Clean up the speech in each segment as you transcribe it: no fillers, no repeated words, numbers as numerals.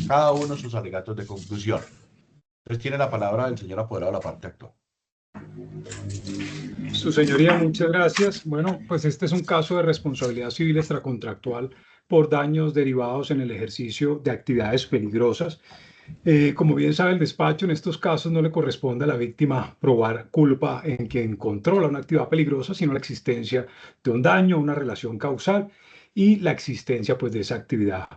cada uno sus alegatos de conclusión. Entonces tiene la palabra el señor apoderado de la parte actual. Su señoría, muchas gracias. Bueno, pues este es un caso de responsabilidad civil extracontractual por daños derivados en el ejercicio de actividades peligrosas. Como bien sabe el despacho, en estos casos no le corresponde a la víctima probar culpa en quien controla una actividad peligrosa, sino la existencia de un daño, una relación causal y la existencia pues de esa actividad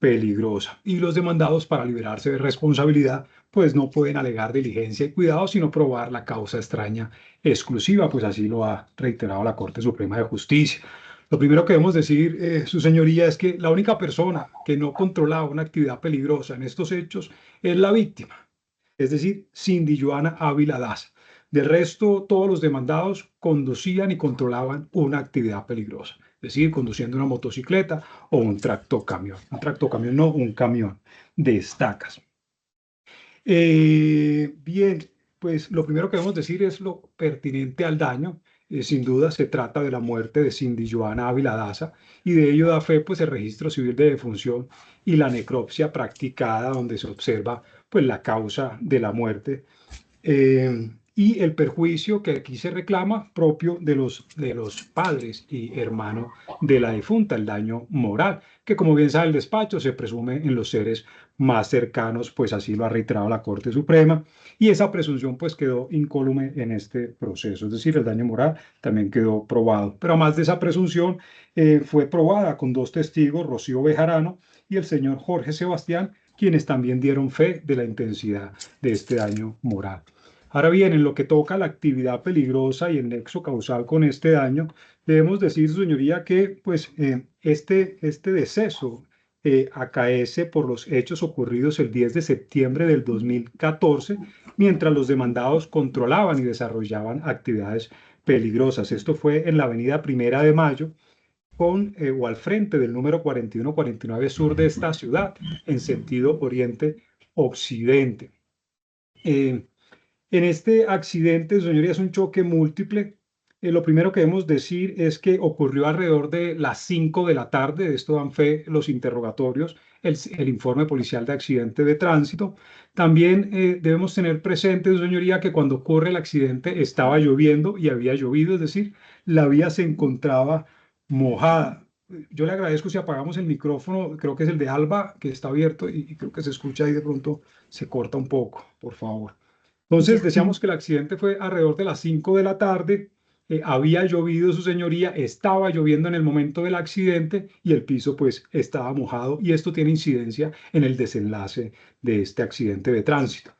peligrosa. Y los demandados, para liberarse de responsabilidad, pues no pueden alegar diligencia y cuidado, sino probar la causa extraña exclusiva, pues así lo ha reiterado la Corte Suprema de Justicia. Lo primero que debemos decir, su señoría, es que la única persona que no controlaba una actividad peligrosa en estos hechos es la víctima, es decir, Cindy Joana Ávila Daza. Del resto, todos los demandados conducían y controlaban una actividad peligrosa, es decir, conduciendo una motocicleta o un tractocamión. Un tractocamión no, un camión de estacas. Bien, pues lo primero que debemos decir es lo pertinente al daño. Sin duda se trata de la muerte de Cindy Joana Ávila Daza, y de ello da fe pues el registro civil de defunción y la necropsia practicada, donde se observa pues la causa de la muerte, y el perjuicio que aquí se reclama propio de los padres y hermanos de la difunta, el daño moral, que como bien sabe el despacho se presume en los seres más cercanos, pues así lo ha reiterado la Corte Suprema, y esa presunción pues quedó incólume en este proceso, es decir, el daño moral también quedó probado. Pero además de esa presunción, fue probada con dos testigos, Rocío Bejarano y el señor Jorge Sebastián, quienes también dieron fe de la intensidad de este daño moral. Ahora bien, en lo que toca a la actividad peligrosa y el nexo causal con este daño, debemos decir, su señoría, que pues, este deceso acaece por los hechos ocurridos el 10 de septiembre del 2014, mientras los demandados controlaban y desarrollaban actividades peligrosas. Esto fue en la avenida Primera de Mayo, o al frente del número 4149 sur de esta ciudad, en sentido oriente-occidente. En este accidente, señoría, es un choque múltiple. Lo primero que debemos decir es que ocurrió alrededor de las 5 de la tarde. De esto dan fe los interrogatorios, el informe policial de accidente de tránsito. También debemos tener presente, señoría, que cuando ocurre el accidente estaba lloviendo y había llovido, es decir, la vía se encontraba mojada. Yo le agradezco si apagamos el micrófono, creo que es el de Alba, que está abierto, y creo que se escucha ahí, de pronto se corta un poco, por favor. Entonces, Ya. decíamos que el accidente fue alrededor de las 5 de la tarde, había llovido, su señoría, estaba lloviendo en el momento del accidente y el piso pues estaba mojado, y esto tiene incidencia en el desenlace de este accidente de tránsito.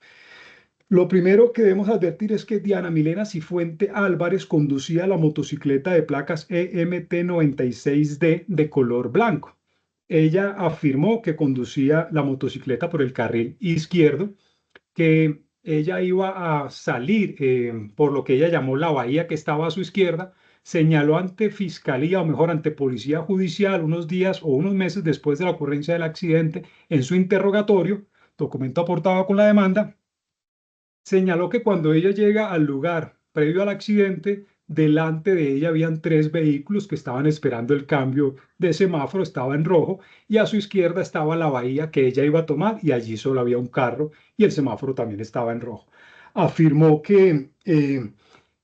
Lo primero que debemos advertir es que Diana Milena Cifuente Álvarez conducía la motocicleta de placas EMT96D de color blanco. Ella afirmó que conducía la motocicleta por el carril izquierdo, que ella iba a salir por lo que ella llamó la bahía que estaba a su izquierda. Señaló ante Fiscalía, o mejor ante Policía Judicial, unos días o unos meses después de la ocurrencia del accidente, en su interrogatorio, documento aportado con la demanda, señaló que cuando ella llega al lugar previo al accidente, delante de ella habían tres vehículos que estaban esperando el cambio de semáforo, estaba en rojo, y a su izquierda estaba la bahía que ella iba a tomar, y allí solo había un carro y el semáforo también estaba en rojo. Afirmó que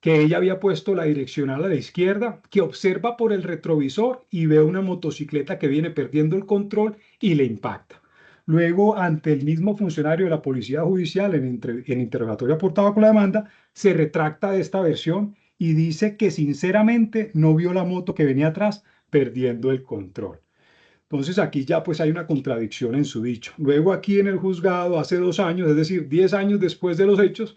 ella había puesto la direccional a la izquierda, que observa por el retrovisor y ve una motocicleta que viene perdiendo el control y le impacta. Luego, ante el mismo funcionario de la Policía Judicial, en interrogatorio aportado con la demanda, se retracta de esta versión y dice que sinceramente no vio la moto que venía atrás perdiendo el control. Entonces aquí ya pues hay una contradicción en su dicho. Luego aquí en el juzgado, hace 2 años, es decir, 10 años después de los hechos,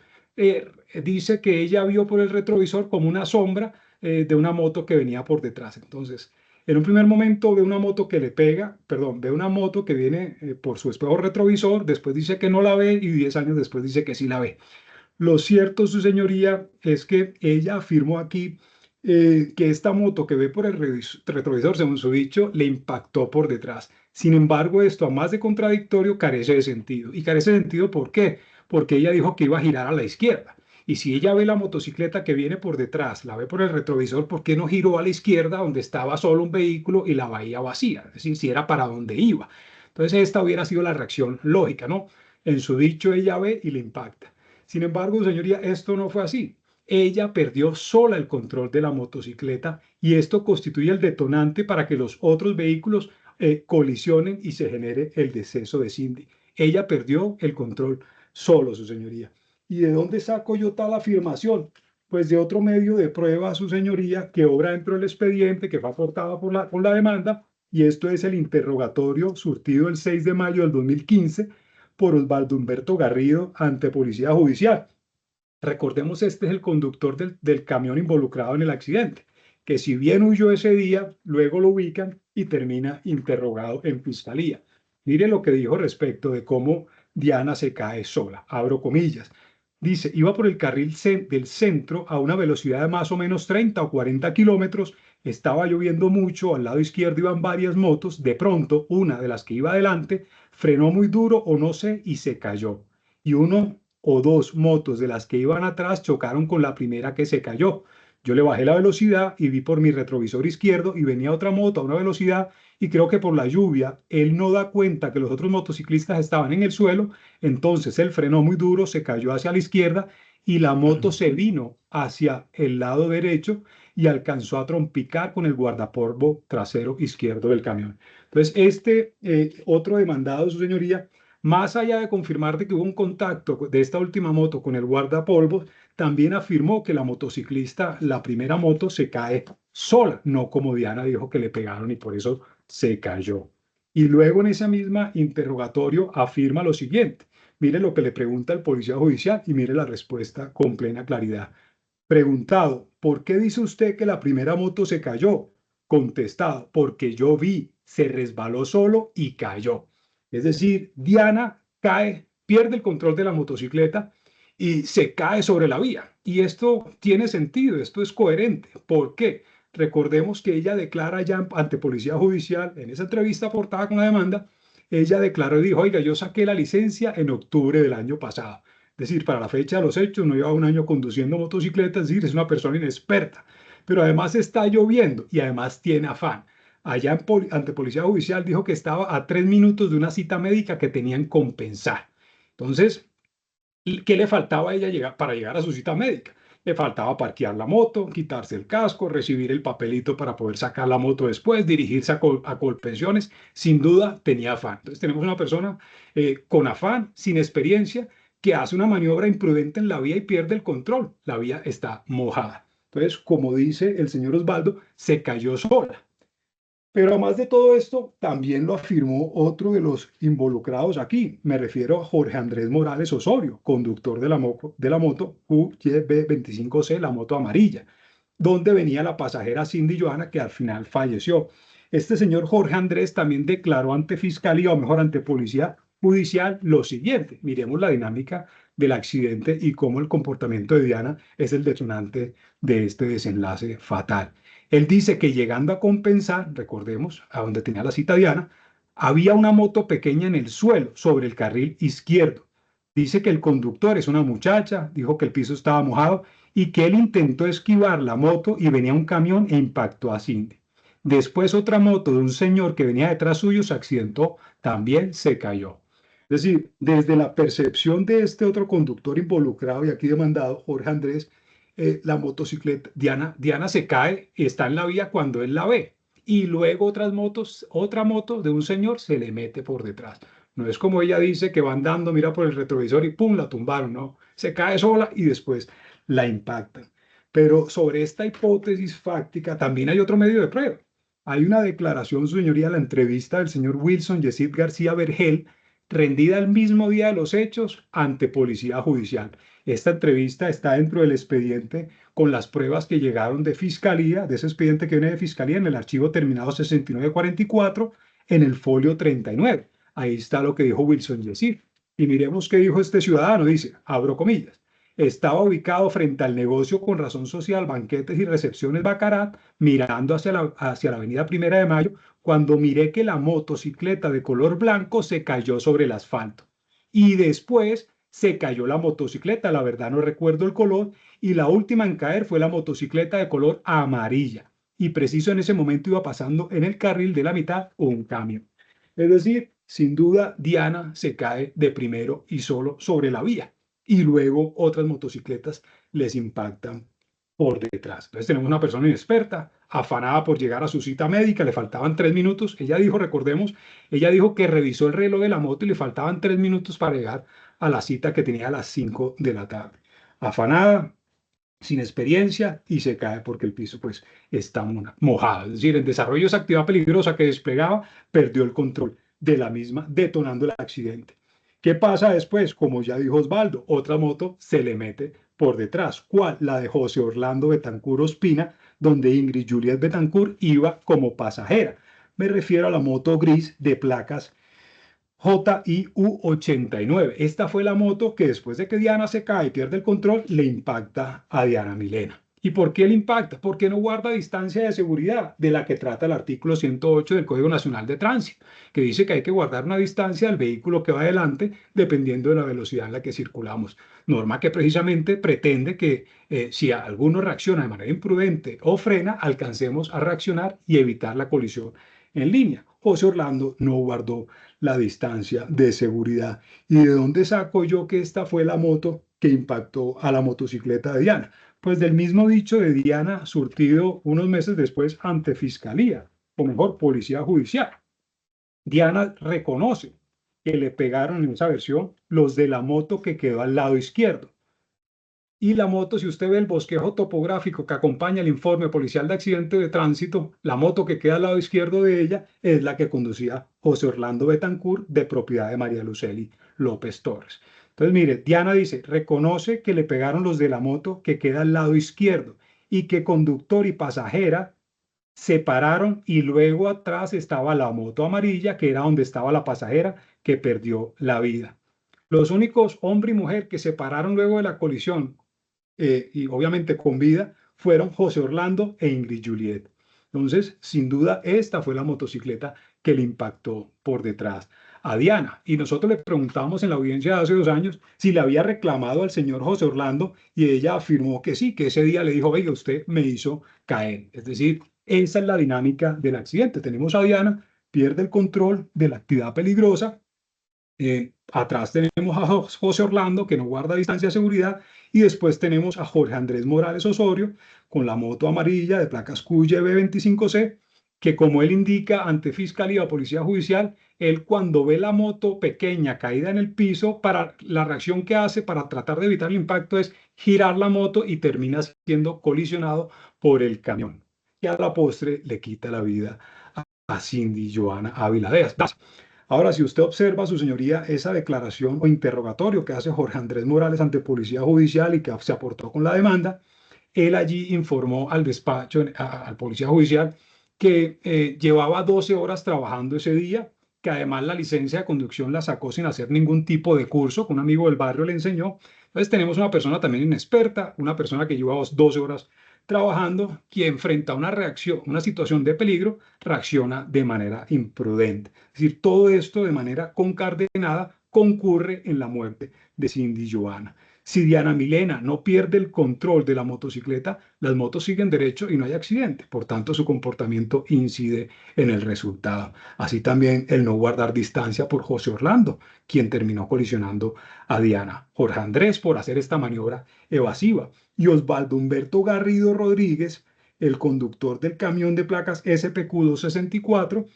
dice que ella vio por el retrovisor como una sombra de una moto que venía por detrás. Entonces, en un primer momento ve una moto que le pega, perdón, ve una moto que viene por su espejo retrovisor, después dice que no la ve y 10 años después dice que sí la ve. Lo cierto, su señoría, es que ella afirmó aquí que esta moto que ve por el retrovisor, según su dicho, le impactó por detrás. Sin embargo, esto, a más de contradictorio, carece de sentido. ¿Y carece de sentido por qué? Porque ella dijo que iba a girar a la izquierda. Y si ella ve la motocicleta que viene por detrás, la ve por el retrovisor, ¿por qué no giró a la izquierda donde estaba solo un vehículo y la bahía vacía? Es decir, si era para donde iba. Entonces esta hubiera sido la reacción lógica, ¿no? En su dicho ella ve y le impacta. Sin embargo, señoría, esto no fue así. Ella perdió sola el control de la motocicleta y esto constituye el detonante para que los otros vehículos colisionen y se genere el deceso de Cindy. Ella perdió el control solo, su señoría. ¿Y de dónde saco yo tal afirmación? Pues de otro medio de prueba, su señoría, que obra dentro del expediente que fue aportado por la demanda, y esto es el interrogatorio surtido el 6 de mayo del 2015 por Osvaldo Humberto Garrido ante Policía Judicial. Recordemos, este es el conductor del camión involucrado en el accidente, que si bien huyó ese día, luego lo ubican y termina interrogado en fiscalía. Mire lo que dijo respecto de cómo Diana se cae sola. Abro comillas. Dice, iba por el carril del centro a una velocidad de más o menos 30 o 40 kilómetros. Estaba lloviendo mucho, al lado izquierdo iban varias motos. De pronto, una de las que iba adelante frenó muy duro o no sé y se cayó. Y uno o dos motos de las que iban atrás chocaron con la primera que se cayó. Yo le bajé la velocidad y vi por mi retrovisor izquierdo y venía otra moto a una velocidad y creo que por la lluvia él no da cuenta que los otros motociclistas estaban en el suelo, entonces él frenó muy duro, se cayó hacia la izquierda y la moto se vino hacia el lado derecho y alcanzó a trompicar con el guardapolvo trasero izquierdo del camión. Entonces, otro demandado, su señoría, más allá de confirmar de que hubo un contacto de esta última moto con el guardapolvos, también afirmó que la motociclista, la primera moto, se cae sola, no como Diana dijo que le pegaron y por eso se cayó. Y luego en ese mismo interrogatorio afirma lo siguiente. Mire lo que le pregunta el policía judicial y mire la respuesta con plena claridad. Preguntado, ¿por qué dice usted que la primera moto se cayó? Contestado, porque yo vi, se resbaló solo y cayó. Es decir, Diana cae, pierde el control de la motocicleta y se cae sobre la vía. Y esto tiene sentido, esto es coherente. ¿Por qué? Recordemos que ella declara ya ante Policía Judicial, en esa entrevista aportada con la demanda, ella declaró y dijo, oiga, yo saqué la licencia en octubre del año pasado. Es decir, para la fecha de los hechos no lleva un año conduciendo motocicleta, es decir, es una persona inexperta. Pero además está lloviendo y además tiene afán. Allá ante Policía Judicial dijo que estaba a 3 minutos de una cita médica que tenían compensar. Entonces, ¿qué le faltaba a ella para llegar a su cita médica? Le faltaba parquear la moto, quitarse el casco, recibir el papelito para poder sacar la moto después, dirigirse a Colpensiones. Sin duda tenía afán. Entonces tenemos una persona con afán, sin experiencia, que hace una maniobra imprudente en la vía y pierde el control. La vía está mojada. Entonces, como dice el señor Osvaldo, se cayó sola. Pero además de todo esto, también lo afirmó otro de los involucrados aquí. Me refiero a Jorge Andrés Morales Osorio, conductor de la moto QYB25C, la moto amarilla, donde venía la pasajera Cindy Johanna, que al final falleció. Este señor Jorge Andrés también declaró ante Fiscalía, o mejor ante Policía Judicial, lo siguiente. Miremos la dinámica del accidente y cómo el comportamiento de Diana es el detonante de este desenlace fatal. Él dice que llegando a compensar, recordemos, a donde tenía la cita Diana, había una moto pequeña en el suelo, sobre el carril izquierdo. Dice que el conductor es una muchacha, dijo que el piso estaba mojado y que él intentó esquivar la moto y venía un camión e impactó a Cindy. Después otra moto de un señor que venía detrás suyo se accidentó, también se cayó. Es decir, desde la percepción de este otro conductor involucrado y aquí demandado, Jorge Andrés, la motocicleta, Diana se cae y está en la vía cuando él la ve. Y luego otra moto de un señor se le mete por detrás. No es como ella dice que va andando, mira por el retrovisor y pum, la tumbaron, no. Se cae sola y después la impactan. Pero sobre esta hipótesis fáctica también hay otro medio de prueba. Hay una declaración, su señoría, la entrevista del señor Wilson Yesid García Vergel, rendida el mismo día de los hechos ante Policía Judicial. Esta entrevista está dentro del expediente con las pruebas que llegaron de Fiscalía, de ese expediente que viene de Fiscalía en el archivo terminado 6944, en el folio 39. Ahí está lo que dijo Wilson Yesid. Y miremos qué dijo este ciudadano. Dice, abro comillas, estaba ubicado frente al negocio con razón social, banquetes y recepciones Bacarat, mirando hacia la avenida Primera de Mayo, cuando miré que la motocicleta de color blanco se cayó sobre el asfalto. Y después se cayó la motocicleta, la verdad no recuerdo el color, y la última en caer fue la motocicleta de color amarilla. Y preciso en ese momento iba pasando en el carril de la mitad un camión. Es decir, Sin duda, Diana se cae de primero y solo sobre la vía y luego otras motocicletas les impactan por detrás. Entonces tenemos una persona inexperta, afanada por llegar a su cita médica, le faltaban 3 minutos. Ella dijo, recordemos, ella dijo que revisó el reloj de la moto y le faltaban 3 minutos para llegar a la cita que tenía a las 5 de la tarde. Afanada, sin experiencia y se cae porque el piso pues está mojado. Es decir, en desarrollo de esa actividad peligrosa que desplegaba, perdió el control de la misma, detonando el accidente. ¿Qué pasa después? Como ya dijo Osvaldo, otra moto se le mete por detrás. ¿Cuál? La de José Orlando Betancur Ospina, donde Ingrid Juliet Betancur iba como pasajera. Me refiero a la moto gris de placas JIU89. Esta fue la moto que después de que Diana se cae y pierde el control, le impacta a Diana Milena. ¿Y por qué le impacta? Porque no guarda distancia de seguridad, de la que trata el artículo 108 del Código Nacional de Tránsito, que dice que hay que guardar una distancia del vehículo que va adelante dependiendo de la velocidad en la que circulamos. Norma que precisamente pretende que si alguno reacciona de manera imprudente o frena, alcancemos a reaccionar y evitar la colisión en línea. José Orlando no guardó la distancia de seguridad. ¿Y de dónde saco yo que esta fue la moto que impactó a la motocicleta de Diana? Pues del mismo dicho de Diana, surtido unos meses después ante Fiscalía, o mejor, Policía Judicial. Diana reconoce que le pegaron en esa versión los de la moto que quedó al lado izquierdo. Y la moto, si usted ve el bosquejo topográfico que acompaña el informe policial de accidente de tránsito, la moto que queda al lado izquierdo de ella es la que conducía José Orlando Betancur, de propiedad de María Lucely López Torres. Entonces, mire, Diana dice, reconoce que le pegaron los de la moto que queda al lado izquierdo y que conductor y pasajera se pararon y luego atrás estaba la moto amarilla, que era donde estaba la pasajera que perdió la vida. Los únicos hombre y mujer que se pararon luego de la colisión y obviamente con vida, fueron José Orlando e Ingrid Juliet. Entonces, sin duda, esta fue la motocicleta que le impactó por detrás a Diana. Y nosotros le preguntamos en la audiencia de hace 2 años si le había reclamado al señor José Orlando y ella afirmó que sí, que ese día le dijo, oiga, usted me hizo caer. Es decir, esa es la dinámica del accidente. Tenemos a Diana, pierde el control de la actividad peligrosa. Atrás tenemos a José Orlando, que no guarda distancia de seguridad, y después tenemos a Jorge Andrés Morales Osorio, con la moto amarilla de placas QYB25C, que como él indica ante Fiscalía o Policía Judicial, él cuando ve la moto pequeña caída en el piso, para la reacción que hace para tratar de evitar el impacto es girar la moto y termina siendo colisionado por el camión. Y a la postre le quita la vida a Cindy Joana Ávila Díaz. Ahora, si usted observa, su señoría, esa declaración o interrogatorio que hace Jorge Andrés Morales ante Policía Judicial y que se aportó con la demanda, él allí informó al despacho, al Policía Judicial, que llevaba 12 horas trabajando ese día, que además la licencia de conducción la sacó sin hacer ningún tipo de curso, que un amigo del barrio le enseñó. Entonces tenemos una persona también inexperta, una persona que lleva 12 horas trabajando, quien frente a una reacción, una situación de peligro, reacciona de manera imprudente. Es decir, todo esto de manera concatenada concurre en la muerte de Cindy Joana. Si Diana Milena no pierde el control de la motocicleta, las motos siguen derecho y no hay accidente. Por tanto, su comportamiento incide en el resultado. Así también el no guardar distancia por José Orlando, quien terminó colisionando a Diana. Jorge Andrés por hacer esta maniobra evasiva. Y Osvaldo Humberto Garrido Rodríguez, el conductor del camión de placas SPQ264,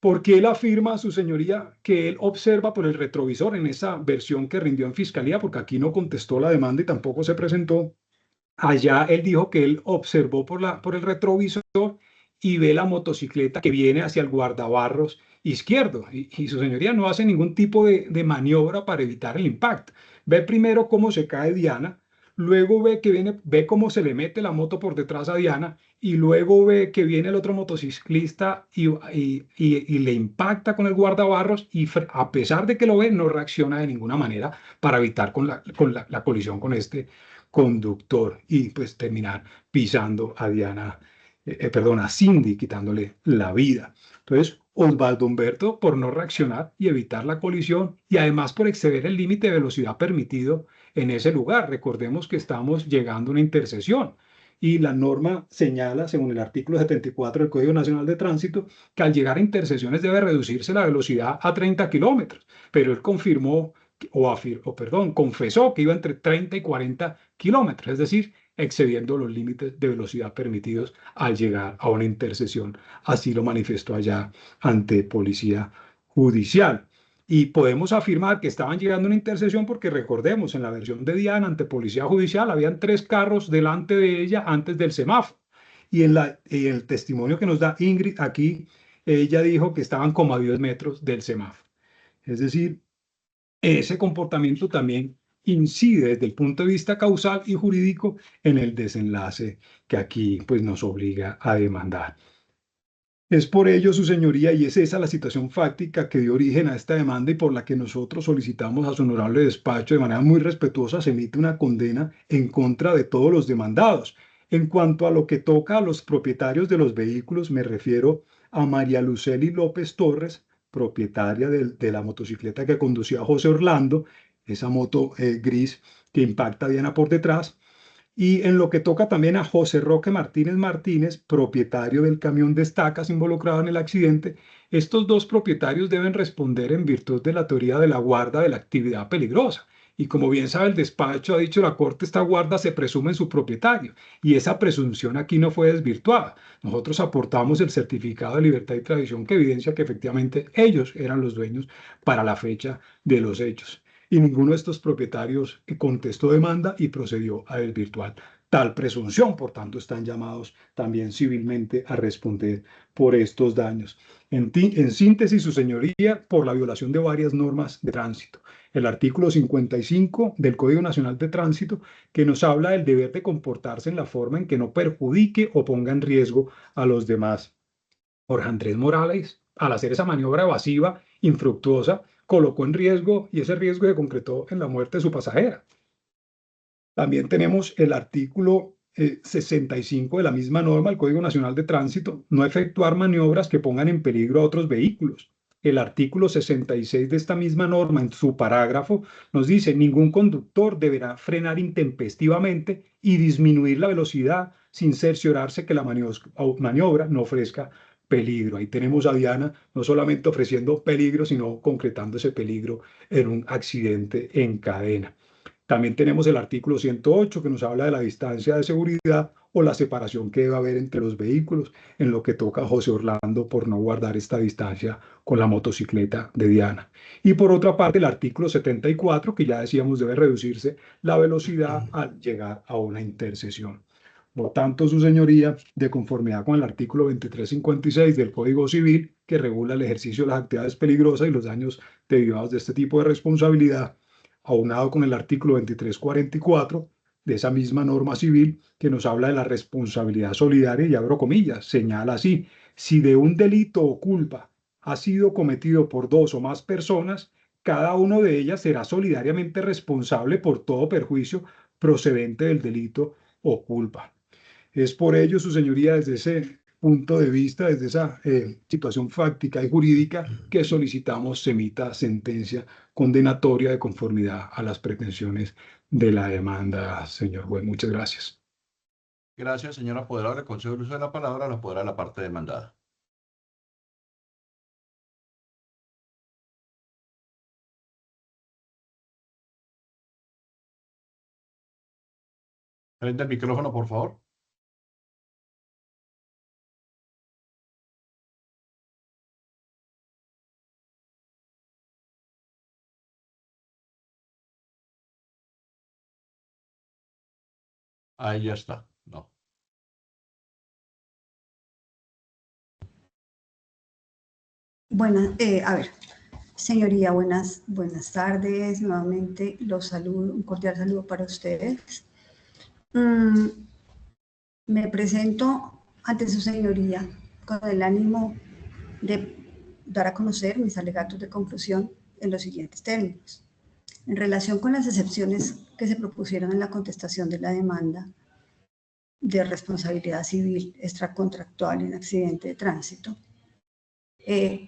porque él afirma, su señoría, que él observa por el retrovisor en esa versión que rindió en fiscalía, porque aquí no contestó la demanda y tampoco se presentó. Allá él dijo que él observó por el retrovisor y ve la motocicleta que viene hacia el guardabarros izquierdo. Y su señoría no hace ningún tipo de maniobra para evitar el impacto. Ve primero cómo se cae Diana, luego ve cómo se le mete la moto por detrás a Diana y luego ve que viene el otro motociclista y le impacta con el guardabarros y a pesar de que lo ve, no reacciona de ninguna manera para evitar la colisión con este conductor y pues terminar pisando a Diana, perdón, a Cindy, quitándole la vida. Entonces, Osvaldo Humberto, por no reaccionar y evitar la colisión y además por exceder el límite de velocidad permitido en ese lugar. Recordemos que estamos llegando a una intersección Y la norma señala, según el artículo 74 del Código Nacional de Tránsito, que al llegar a intersecciones debe reducirse la velocidad a 30 kilómetros. Pero él confirmó, confesó que iba entre 30 y 40 kilómetros, es decir, excediendo los límites de velocidad permitidos al llegar a una intersección. Así lo manifestó allá ante Policía Judicial. Y podemos afirmar que estaban llegando a una intersección porque recordemos, en la versión de Diana ante Policía Judicial habían 3 carros delante de ella antes del semáforo. Y en el testimonio que nos da Ingrid aquí, ella dijo que estaban como a 10 metros del semáforo. Es decir, ese comportamiento también incide desde el punto de vista causal y jurídico en el desenlace que aquí pues, nos obliga a demandar. Es por ello, su señoría, y es esa la situación fáctica que dio origen a esta demanda y por la que nosotros solicitamos a su honorable despacho de manera muy respetuosa se emite una condena en contra de todos los demandados. En cuanto a lo que toca a los propietarios de los vehículos, me refiero a María Lucely López Torres, propietaria de la motocicleta que conducía José Orlando, esa moto gris que impacta a Diana por detrás, y en lo que toca también a José Roque Martínez Martínez, propietario del camión de estacas involucrado en el accidente, estos dos propietarios deben responder en virtud de la teoría de la guarda de la actividad peligrosa. Y como bien sabe el despacho, ha dicho la Corte, esta guarda se presume en su propietario. Y esa presunción aquí no fue desvirtuada. Nosotros aportamos el certificado de libertad y tradición que evidencia que efectivamente ellos eran los dueños para la fecha de los hechos. Y ninguno de estos propietarios contestó demanda y procedió a desvirtuar tal presunción. Por tanto, están llamados también civilmente a responder por estos daños. En síntesis, su señoría, por la violación de varias normas de tránsito. El artículo 55 del Código Nacional de Tránsito, que nos habla del deber de comportarse en la forma en que no perjudique o ponga en riesgo a los demás. Jorge Andrés Morales, al hacer esa maniobra evasiva, infructuosa, colocó en riesgo y ese riesgo se concretó en la muerte de su pasajera. También tenemos el artículo 65 de la misma norma, el Código Nacional de Tránsito, no efectuar maniobras que pongan en peligro a otros vehículos. El artículo 66 de esta misma norma, en su parágrafo, nos dice, ningún conductor deberá frenar intempestivamente y disminuir la velocidad sin cerciorarse que la maniobra no ofrezca peligro. Ahí tenemos a Diana no solamente ofreciendo peligro, sino concretando ese peligro en un accidente en cadena. También tenemos el artículo 108 que nos habla de la distancia de seguridad o la separación que debe haber entre los vehículos, en lo que toca a José Orlando por no guardar esta distancia con la motocicleta de Diana. Y por otra parte, el artículo 74, que ya decíamos debe reducirse la velocidad al llegar a una intersección. Por tanto, su señoría, de conformidad con el artículo 2356 del Código Civil, que regula el ejercicio de las actividades peligrosas y los daños derivados de este tipo de responsabilidad, aunado con el artículo 2344 de esa misma norma civil que nos habla de la responsabilidad solidaria, y abro comillas, señala así, si de un delito o culpa ha sido cometido por dos o más personas, cada uno de ellas será solidariamente responsable por todo perjuicio procedente del delito o culpa. Es por ello, su señoría, desde ese punto de vista, desde esa situación fáctica y jurídica, que solicitamos se emita sentencia condenatoria de conformidad a las pretensiones de la demanda, señor juez. Muchas gracias. Gracias, señora apoderada. Le concedo el uso de la palabra a la apoderada de la parte demandada. Prende el micrófono, por favor. Ahí ya está. No. Bueno, a ver, señoría, buenas tardes. Nuevamente los saludo, un cordial saludo para ustedes. Me presento ante su señoría con el ánimo de dar a conocer mis alegatos de conclusión en los siguientes términos. En relación con las excepciones que se propusieron en la contestación de la demanda de responsabilidad civil extracontractual en accidente de tránsito,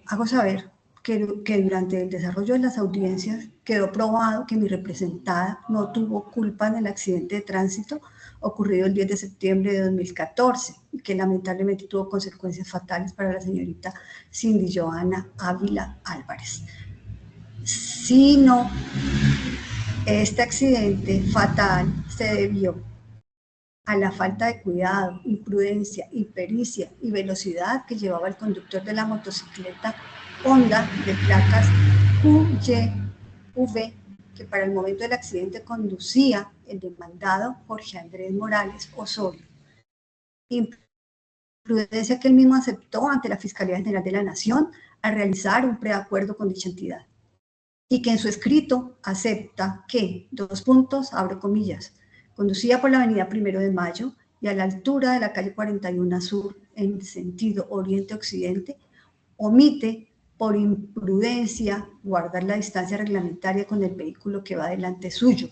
hago saber que durante el desarrollo de las audiencias quedó probado que mi representada no tuvo culpa en el accidente de tránsito ocurrido el 10 de septiembre de 2014 y que lamentablemente tuvo consecuencias fatales para la señorita Cindy Johanna Ávila Álvarez. Sino este accidente fatal se debió a la falta de cuidado, imprudencia, impericia y velocidad que llevaba el conductor de la motocicleta Honda de placas QYV, que para el momento del accidente conducía el demandado Jorge Andrés Morales Osorio. Imprudencia que él mismo aceptó ante la Fiscalía General de la Nación al realizar un preacuerdo con dicha entidad. Y que en su escrito acepta que, abro comillas, conducía por la avenida 1 de Mayo y a la altura de la calle 41 Sur en sentido oriente-occidente, omite por imprudencia guardar la distancia reglamentaria con el vehículo que va delante suyo,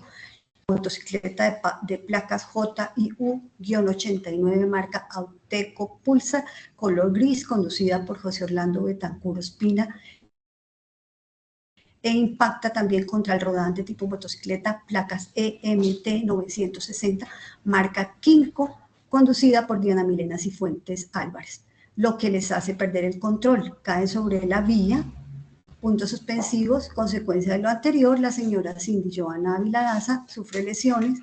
motocicleta de placas JIU-89 marca Auteco Pulsar, color gris, conducida por José Orlando Betancur Ospina, e impacta también contra el rodante tipo motocicleta placas EMT 960 marca Quinco, conducida por Diana Milena Cifuentes Álvarez, lo que les hace perder el control. Caen sobre la vía, puntos suspensivos, consecuencia de lo anterior, la señora Cindy Johanna Ávila Daza sufre lesiones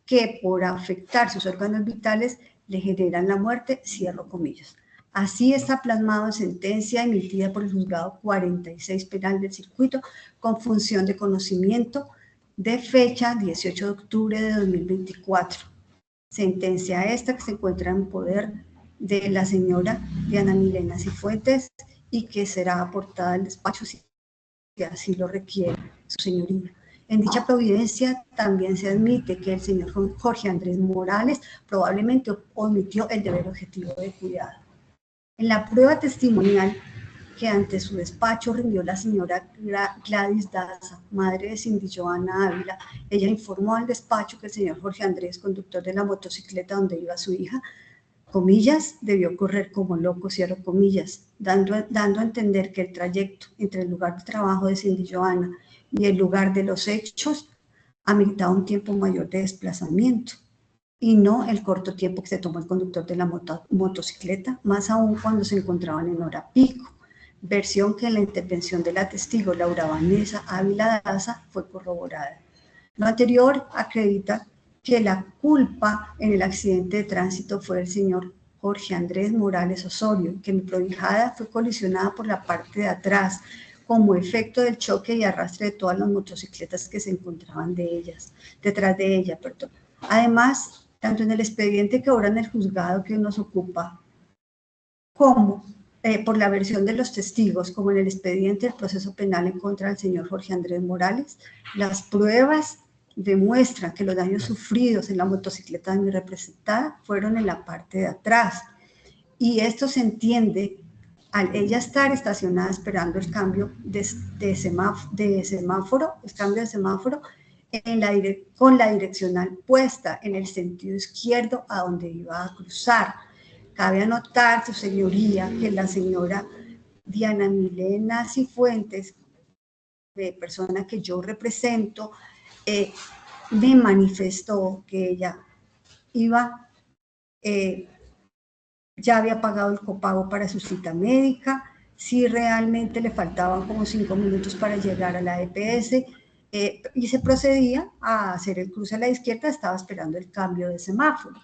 que por afectar sus órganos vitales le generan la muerte, cierro comillas. Así está plasmado en sentencia emitida por el juzgado 46 penal del circuito con función de conocimiento de fecha 18 de octubre de 2024. Sentencia esta que se encuentra en poder de la señora Diana Milena Cifuentes y que será aportada al despacho si así lo requiere su señoría. En dicha providencia también se admite que el señor Jorge Andrés Morales probablemente omitió el deber objetivo de cuidado. En la prueba testimonial que ante su despacho rindió la señora Gladys Daza, madre de Cindy Johanna Ávila, ella informó al despacho que el señor Jorge Andrés, conductor de la motocicleta donde iba su hija, comillas, debió correr como loco, cierro comillas, dando a entender que el trayecto entre el lugar de trabajo de Cindy Johanna y el lugar de los hechos ameritaba un tiempo mayor de desplazamiento y no el corto tiempo que se tomó el conductor de la motocicleta, más aún cuando se encontraban en hora pico, versión que en la intervención de la testigo Laura Vanessa Ávila Daza fue corroborada. Lo anterior acredita que la culpa en el accidente de tránsito fue del señor Jorge Andrés Morales Osorio, que mi prohijada fue colisionada por la parte de atrás como efecto del choque y arrastre de todas las motocicletas que se encontraban detrás de ella. Además, tanto en el expediente que ahora en el juzgado que nos ocupa, como por la versión de los testigos, como en el expediente del proceso penal en contra del señor Jorge Andrés Morales, las pruebas demuestran que los daños sufridos en la motocicleta de mi representada fueron en la parte de atrás. Y esto se entiende al ella estar estacionada esperando el cambio de semáforo, con la direccional puesta en el sentido izquierdo a donde iba a cruzar. Cabe anotar, su señoría, que la señora Diana Milena Cifuentes, persona que yo represento, me manifestó que ella iba, ya había pagado el copago para su cita médica, si realmente le faltaban como 5 minutos para llegar a la EPS, y se procedía a hacer el cruce a la izquierda, estaba esperando el cambio de semáforo.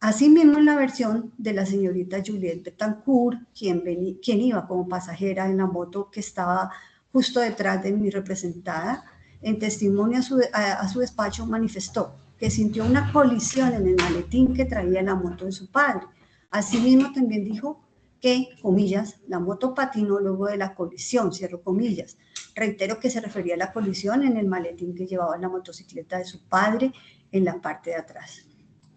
Asimismo, en la versión de la señorita Juliette Betancourt, quien iba como pasajera en la moto que estaba justo detrás de mi representada, en testimonio a su despacho manifestó que sintió una colisión en el maletín que traía la moto de su padre. Asimismo, también dijo que, comillas, la moto patinó luego de la colisión, cierro comillas. Reitero que se refería a la colisión en el maletín que llevaba la motocicleta de su padre en la parte de atrás.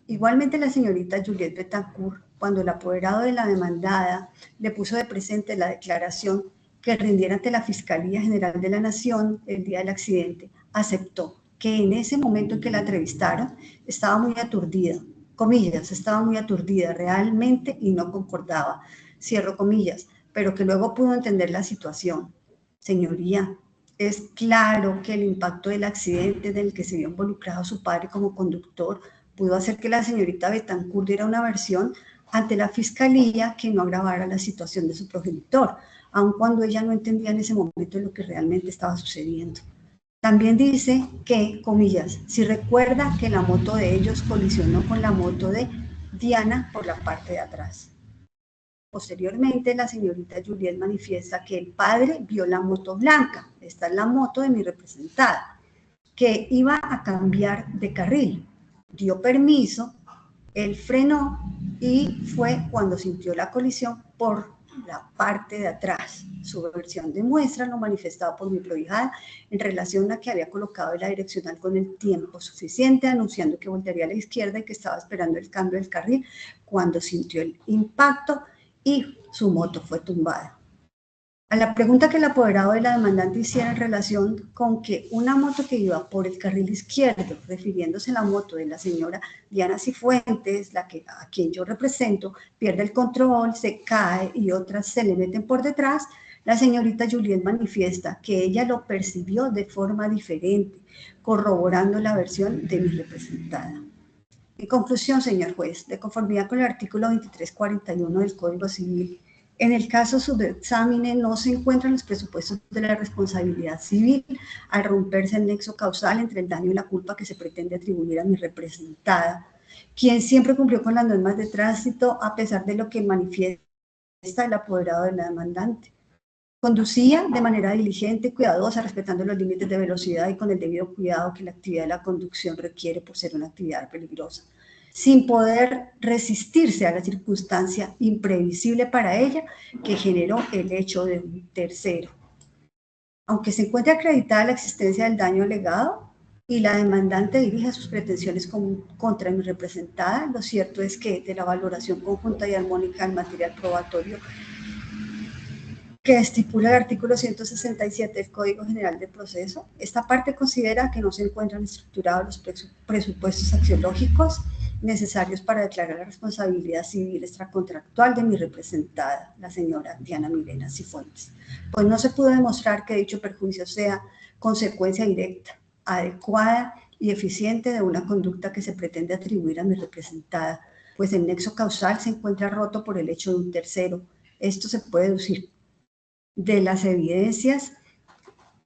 Igualmente, la señorita Juliette Betancourt, cuando el apoderado de la demandada le puso de presente la declaración que rindiera ante la Fiscalía General de la Nación el día del accidente, aceptó que en ese momento en que la entrevistaron estaba muy aturdida, comillas, estaba muy aturdida realmente y no concordaba, cierro comillas, pero que luego pudo entender la situación. Señoría, es claro que el impacto del accidente en el que se vio involucrado su padre como conductor pudo hacer que la señorita Betancourt diera una versión ante la fiscalía que no agravara la situación de su progenitor, aun cuando ella no entendía en ese momento lo que realmente estaba sucediendo. También dice que, comillas, si recuerda que la moto de ellos colisionó con la moto de Diana por la parte de atrás. Posteriormente, la señorita Juliet manifiesta que el padre vio la moto blanca, esta es la moto de mi representada, que iba a cambiar de carril. Dio permiso, él frenó y fue cuando sintió la colisión por la parte de atrás. Su versión demuestra lo manifestado por mi prohijada en relación a que había colocado la direccional con el tiempo suficiente, anunciando que voltearía a la izquierda y que estaba esperando el cambio del carril cuando sintió el impacto y su moto fue tumbada. A la pregunta que el apoderado de la demandante hiciera en relación con que una moto que iba por el carril izquierdo, refiriéndose a la moto de la señora Diana Cifuentes, a quien yo represento, pierde el control, se cae y otras se le meten por detrás, la señorita Juliet manifiesta que ella lo percibió de forma diferente, corroborando la versión de mi representada. En conclusión, señor juez, de conformidad con el artículo 2341 del Código Civil, en el caso subexámine no se encuentran los presupuestos de la responsabilidad civil al romperse el nexo causal entre el daño y la culpa que se pretende atribuir a mi representada, quien siempre cumplió con las normas de tránsito a pesar de lo que manifiesta el apoderado de la demandante. Conducía de manera diligente, cuidadosa, respetando los límites de velocidad y con el debido cuidado que la actividad de la conducción requiere por ser una actividad peligrosa, sin poder resistirse a la circunstancia imprevisible para ella que generó el hecho de un tercero. Aunque se encuentre acreditada la existencia del daño alegado y la demandante dirige sus pretensiones contra mi representada, lo cierto es que de la valoración conjunta y armónica del material probatorio que estipula el artículo 167 del Código General de Proceso, esta parte considera que no se encuentran estructurados los presupuestos axiológicos necesarios para declarar la responsabilidad civil extracontractual de mi representada, la señora Diana Milena Cifuentes, pues no se pudo demostrar que dicho perjuicio sea consecuencia directa, adecuada y eficiente de una conducta que se pretende atribuir a mi representada, pues el nexo causal se encuentra roto por el hecho de un tercero. Esto se puede deducir de las evidencias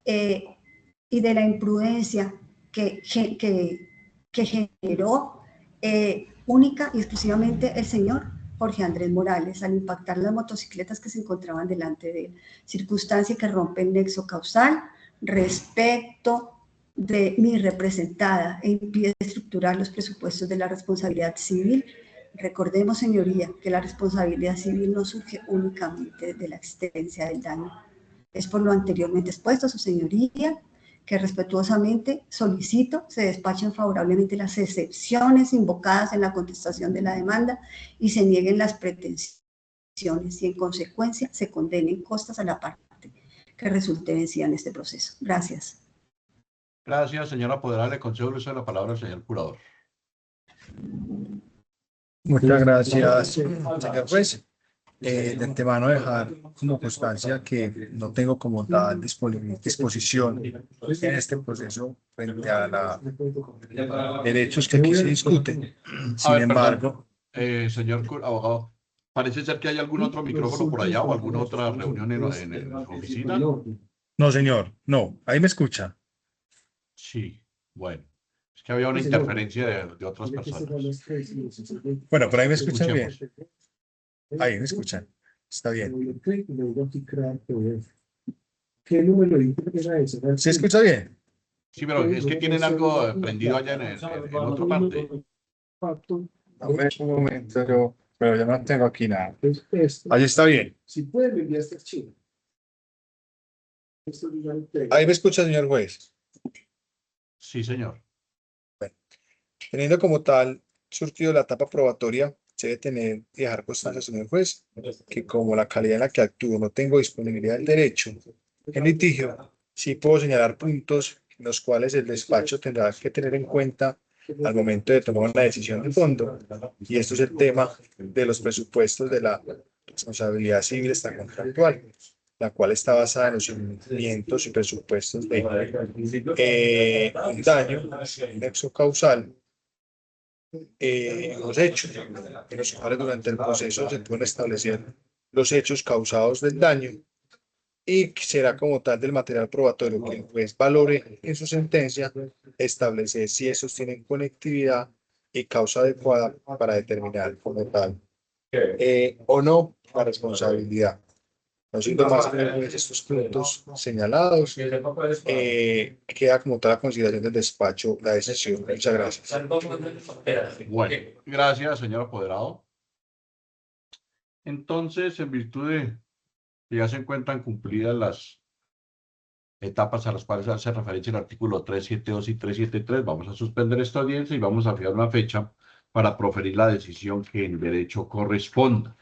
y de la imprudencia que generó única y exclusivamente el señor Jorge Andrés Morales al impactar las motocicletas que se encontraban delante de él, circunstancia que rompe el nexo causal respecto de mi representada e impide estructurar los presupuestos de la responsabilidad civil. Recordemos, señoría, que la responsabilidad civil no surge únicamente de la existencia del daño. Es por lo anteriormente expuesto, su señoría, que respetuosamente solicito se despachen favorablemente las excepciones invocadas en la contestación de la demanda y se nieguen las pretensiones y en consecuencia se condenen costas a la parte que resulte vencida en este proceso. Gracias. Gracias, señora apoderada. Le concedo el uso de la palabra al señor curador. Muchas gracias, señor juez. De antemano dejar como constancia que no tengo como tal disposición en este proceso frente a los derechos que aquí se discuten. Sin embargo, señor abogado, parece ser que hay algún otro micrófono por allá o alguna otra reunión en su oficina. no, señor, no, ahí me escucha. Sí, bueno. Es que había una interferencia de otras personas. Bueno, por ahí me escuchan bien. Ahí me escuchan. Está bien. ¿Se escucha bien? Sí, pero es que tienen algo prendido allá en otra parte. Un momento, pero yo no tengo aquí nada. Ahí está bien. Si pueden enviar este archivo. Ahí me escucha, señor juez. Sí, señor. Teniendo como tal surtido la etapa probatoria, se debe tener y dejar constancia, señor juez, que como la calidad en la que actúo no tengo disponibilidad del derecho en litigio, sí puedo señalar puntos en los cuales el despacho tendrá que tener en cuenta al momento de tomar una decisión de fondo, y esto es el tema de los presupuestos de la responsabilidad civil extracontractual, la cual está basada en los cumplimientos y presupuestos de un daño, nexo causal, los hechos, en los cuales durante el proceso se pueden establecer los hechos causados del daño y será como tal del material probatorio que el juez valore en su sentencia establecer si esos tienen conectividad y causa adecuada para determinar como tal o no la responsabilidad. No siendo más estos puntos señalados, queda como tal la consideración del despacho la decisión. Muchas gracias. Bueno, gracias, señor apoderado. Entonces, en virtud de que ya se encuentran cumplidas las etapas a las cuales hace referencia el artículo 372 y 373, vamos a suspender esta audiencia y vamos a fijar una fecha para proferir la decisión que en derecho corresponda.